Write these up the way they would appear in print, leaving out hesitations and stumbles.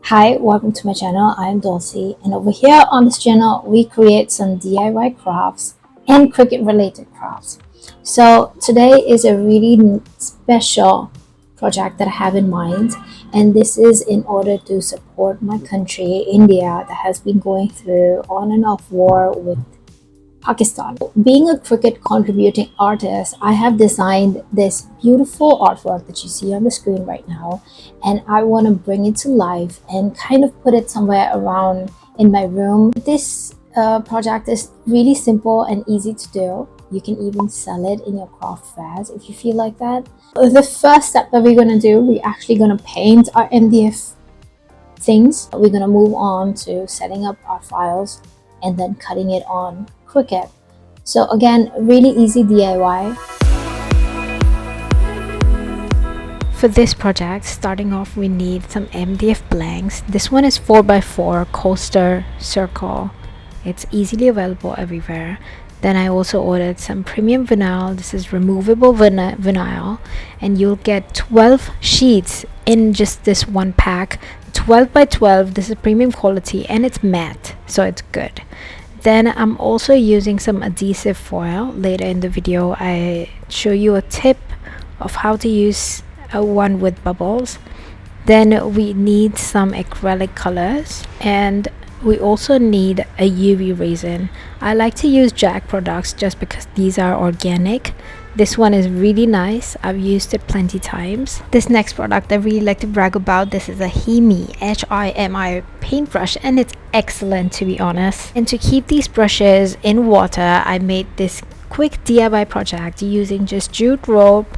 Hi, welcome to my channel. I'm Dollcee, and over here on this channel, we create some DIY crafts and Cricut related crafts. So today is a really special project that I have in mind, and this is in order to support my country, India, that has been going through on and off war with Pakistan. Being a Cricut contributing artist, I have designed this beautiful artwork that you see on the screen right now, and I want to bring it to life and kind of put it somewhere around in my room. This project is really simple and easy to do. You can even sell it in your craft fairs if you feel like that. The first step that we're going to do, we're actually going to paint our MDF things. We're going to move on to setting up our files and then cutting it on Cricut. So again, really easy DIY. For this project, starting off, we need some MDF blanks. This one is 4x4 coaster circle. It's easily available everywhere. Then I also ordered some premium vinyl. This is removable vinyl, and you'll get 12 sheets in just this one pack. 12x12. This is premium quality and it's matte, so it's good. Then I'm also using some adhesive foil. Later in the video I show you a tip of how to use one with bubbles. Then we need some acrylic colors, and we also need a UV resin. I like to use Jack products just because these are organic. This one is really nice. I've used it plenty times. This next product I really like to brag about. This is a Himi H-I-M-I paintbrush, and it's excellent, to be honest. And to keep these brushes in water, I made this quick DIY project using just jute rope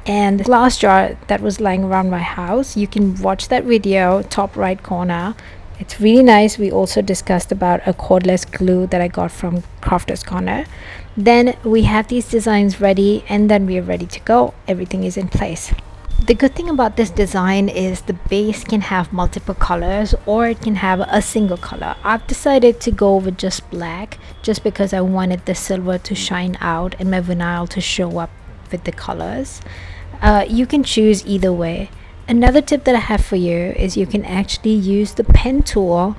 and glass jar that was lying around my house. You can watch that video, top right corner. It's really nice. We also discussed about a cordless glue that I got from Crafter's Corner. Then we have these designs ready, and then we are ready to go. Everything is in place. The good thing about this design is the base can have multiple colors, or it can have a single color. I've decided to go with just black just because I wanted the silver to shine out and my vinyl to show up with the colors. You can choose either way. Another tip that I have for you is you can actually use the pen tool,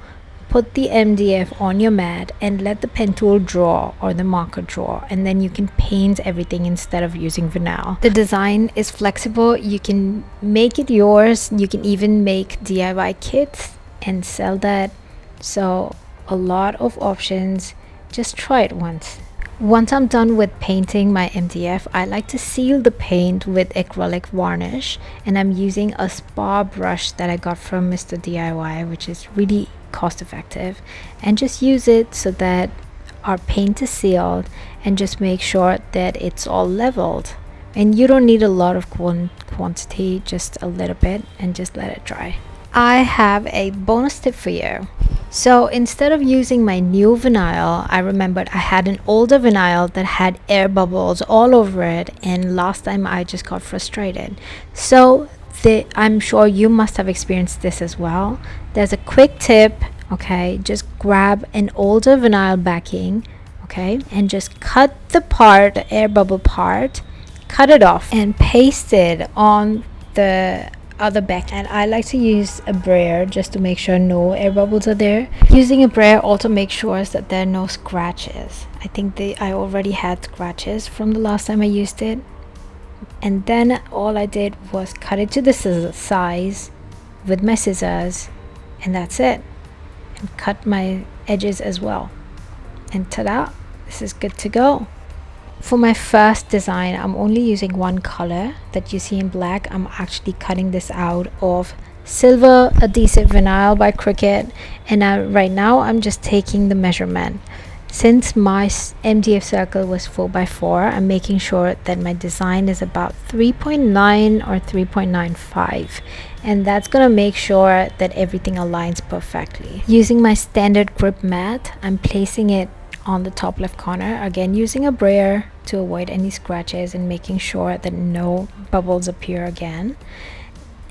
put the MDF on your mat and let the pen tool draw, or the marker draw, and then you can paint everything instead of using vinyl. The design is flexible. You can make it yours. You can even make DIY kits and sell that. So a lot of options. Just try it once. Once I'm done with painting my MDF, I like to seal the paint with acrylic varnish, and I'm using a spa brush that I got from Mr. DIY, which is really cost effective, and just use it so that our paint is sealed, and just make sure that it's all leveled. And you don't need a lot of quantity, just a little bit, and just let it dry. I have a bonus tip for you. So instead of using my new vinyl, I remembered I had an older vinyl that had air bubbles all over it, and last time I just got frustrated. So I'm sure you must have experienced this as well. There's a quick tip, okay? Just grab an older vinyl backing, okay, and just cut the part, the air bubble part, cut it off and paste it on the other back. And I like to use a brayer just to make sure no air bubbles are there. Using a brayer also makes sure that there are no scratches. I think I already had scratches from the last time I used it. And then all I did was cut it to the size with my scissors, and that's it. And cut my edges as well, and ta-da, this is good to go. For my first design, I'm only using one color that you see in black. I'm actually cutting this out of silver adhesive vinyl by Cricut, and right now I'm just taking the measurement. Since my MDF circle was 4x4, I'm making sure that my design is about 3.9 or 3.95, and that's gonna make sure that everything aligns perfectly. Using my standard grip mat, I'm placing it on the top left corner, again using a brayer to avoid any scratches and making sure that no bubbles appear again.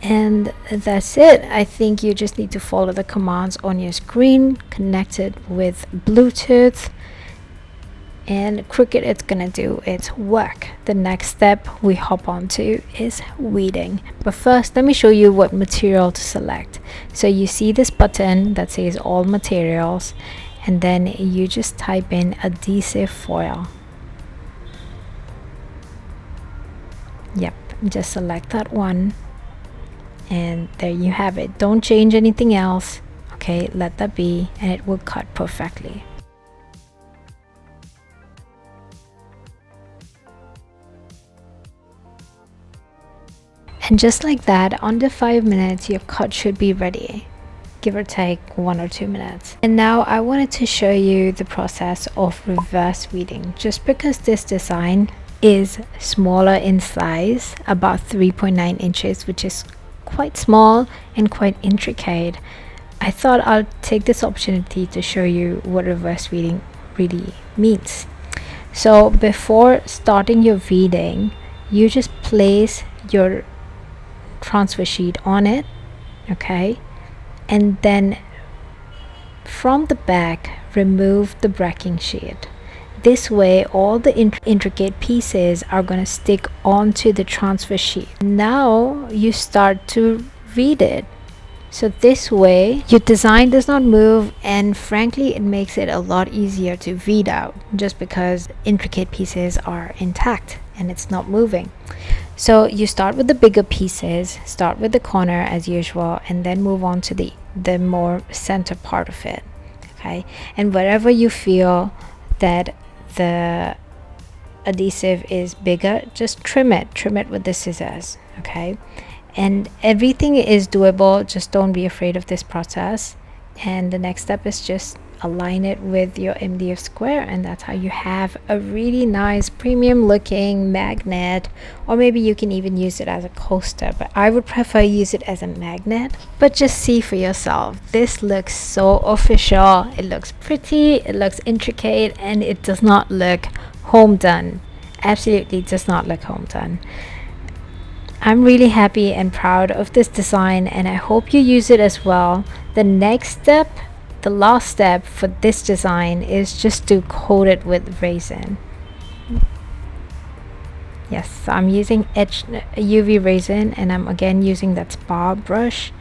And that's it. I think you just need to follow the commands on your screen, connect it with Bluetooth, and Cricut is gonna do its work. The next step we hop onto is weeding, but first let me show you what material to select. So you see this button that says all materials, and then you just type in adhesive foil. Yep, just select that one, and there you have it. Don't change anything else. Okay, let that be, and it will cut perfectly. And just like that, under 5 minutes your cut should be ready, give or take 1 or 2 minutes. And now I wanted to show you the process of reverse weeding. Just because this design is smaller in size, about 3.9 inches, which is quite small and quite intricate, I thought I'll take this opportunity to show you what reverse weeding really means. So before starting your weeding, you just place your transfer sheet on it, okay, and then from the back remove the backing sheet. This way all the intricate pieces are going to stick onto the transfer sheet. Now you start to weed it. So this way your design does not move, and frankly it makes it a lot easier to weed out, just because intricate pieces are intact and it's not moving. So you start with the bigger pieces, start with the corner as usual, and then move on to the more center part of it, okay? And wherever you feel that the adhesive is bigger, just trim it with the scissors, okay? And everything is doable, just don't be afraid of this process. And the next step is just align it with your MDF square, and that's how you have a really nice premium looking magnet. Or maybe you can even use it as a coaster, but I would prefer use it as a magnet. But just see for yourself, this looks so official, it looks pretty, it looks intricate, and it does not look home done. Absolutely does not look home done. I'm really happy and proud of this design, and I hope you use it as well. The next step, the last step for this design, is just to coat it with resin. Yes, so I'm using UV resin, and I'm again using that spa brush,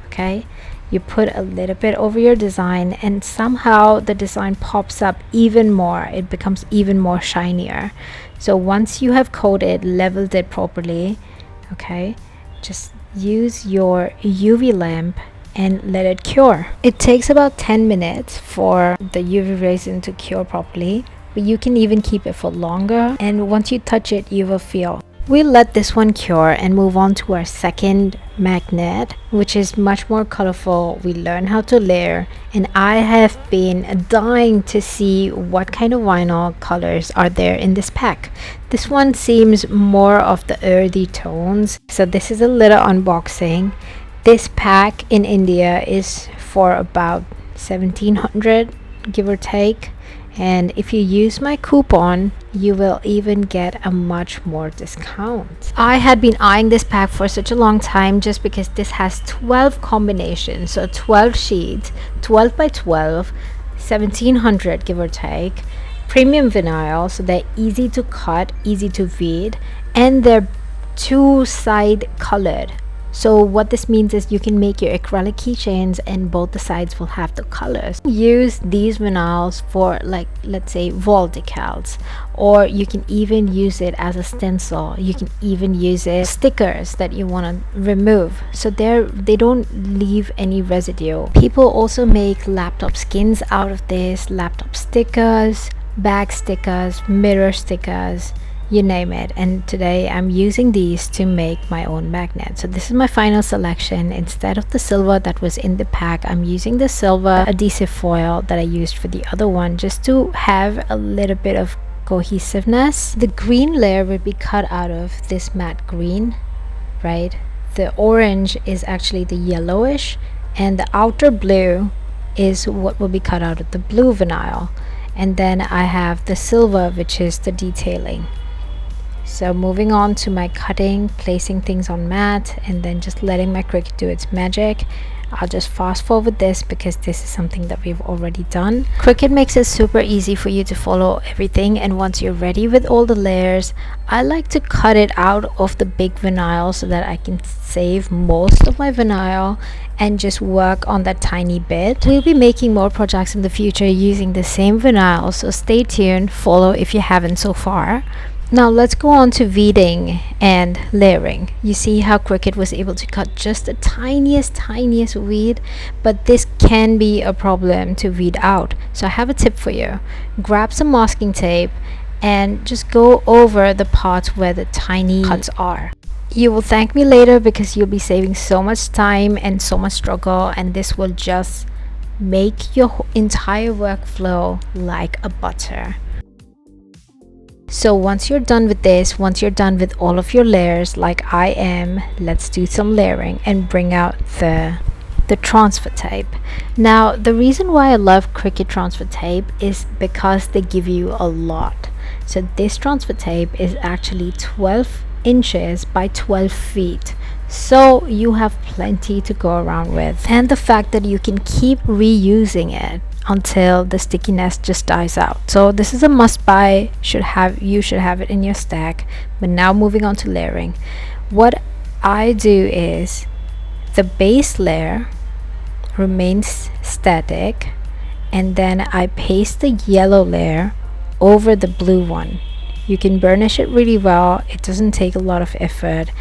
okay? You put a little bit over your design, and somehow the design pops up even more. It becomes even more shinier. So once you have coated, leveled it properly, okay, just use your UV lamp and let it cure. It takes about 10 minutes for the UV resin to cure properly, but you can even keep it for longer, and once you touch it you will feel. We'll let this one cure and move on to our second magnet, which is much more colorful. We learn how to layer, and I have been dying to see what kind of vinyl colors are there in this pack. This one seems more of the earthy tones, so this is a little unboxing. This pack in India is for about 1700, give or take. And if you use my coupon, you will even get a much more discount. I had been eyeing this pack for such a long time just because this has 12 combinations, so 12 sheets, 12 by 12, 1700 give or take, premium vinyl, so they're easy to cut, easy to weed, and they're two-side colored. So what this means is you can make your acrylic keychains and both the sides will have the colors. Use these vinyls for, like, let's say wall decals, or you can even use it as a stencil. You can even use it stickers that you want to remove, so they don't leave any residue. People also make laptop skins out of this, laptop stickers, bag stickers, mirror stickers, you name it. And today I'm using these to make my own magnet. So this is my final selection. Instead of the silver that was in the pack, I'm using the silver adhesive foil that I used for the other one, just to have a little bit of cohesiveness. The green layer will be cut out of this matte green, right? The orange is actually the yellowish, and the outer blue is what will be cut out of the blue vinyl. And then I have the silver, which is the detailing. So moving on to my cutting, placing things on mat, and then just letting my Cricut do its magic. I'll just fast forward this because this is something that we've already done. Cricut makes it super easy for you to follow everything, and once you're ready with all the layers, I like to cut it out of the big vinyl so that I can save most of my vinyl and just work on that tiny bit. We'll be making more projects in the future using the same vinyl, so stay tuned, follow if you haven't so far. Now let's go on to weeding and layering. You see how Cricut was able to cut just the tiniest weed, but this can be a problem to weed out. So I have a tip for you. Grab some masking tape and just go over the parts where the tiny cuts are. You will thank me later because you'll be saving so much time and so much struggle, and this will just make your entire workflow like a butter. So once you're done with this, once you're done with all of your layers like I am, let's do some layering and bring out the transfer tape. Now the reason why I love Cricut transfer tape is because they give you a lot. So this transfer tape is actually 12 inches by 12 feet, so you have plenty to go around with, and the fact that you can keep reusing it until the stickiness just dies out. So this is a must buy. You should have it in your stack. But now moving on to layering, what I do is the base layer remains static, and then I paste the yellow layer over the blue one. You can burnish it really well, it doesn't take a lot of effort,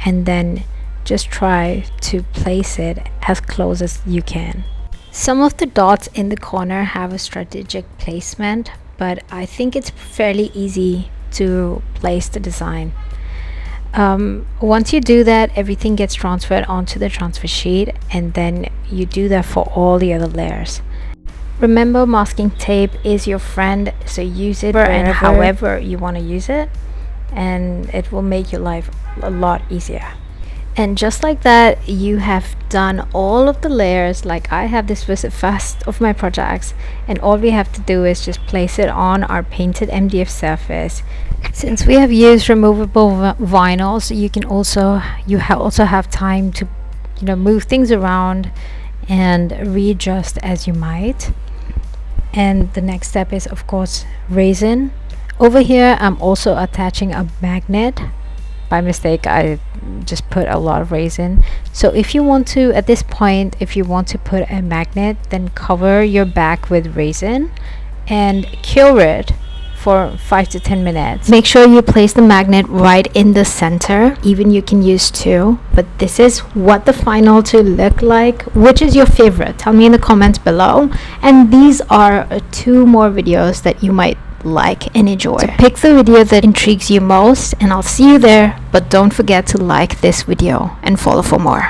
and then just try to place it as close as you can. Some of the dots in the corner have a strategic placement, but I think it's fairly easy to place the design. Once you do that, everything gets transferred onto the transfer sheet, and then you do that for all the other layers. Remember, masking tape is your friend, so use it and however you want to use it, and it will make your life a lot easier. And just like that, you have done all of the layers. Like I have. This was the first of my projects, and all we have to do is just place it on our painted MDF surface. Since we have used removable vinyl, so you also have time to move things around and readjust as you might. And the next step is of course resin. Over here I'm also attaching a magnet. By mistake I just put a lot of resin, so if you want to, at this point, if you want to put a magnet, then cover your back with resin and cure it for 5 to 10 minutes. Make sure you place the magnet right in the center. Even you can use two, but this is what the final two look like. Which is your favorite? Tell me in the comments below, and these are 2 more videos that you might like and enjoy. So pick the video that intrigues you most, and I'll see you there. But don't forget to like this video and follow for more.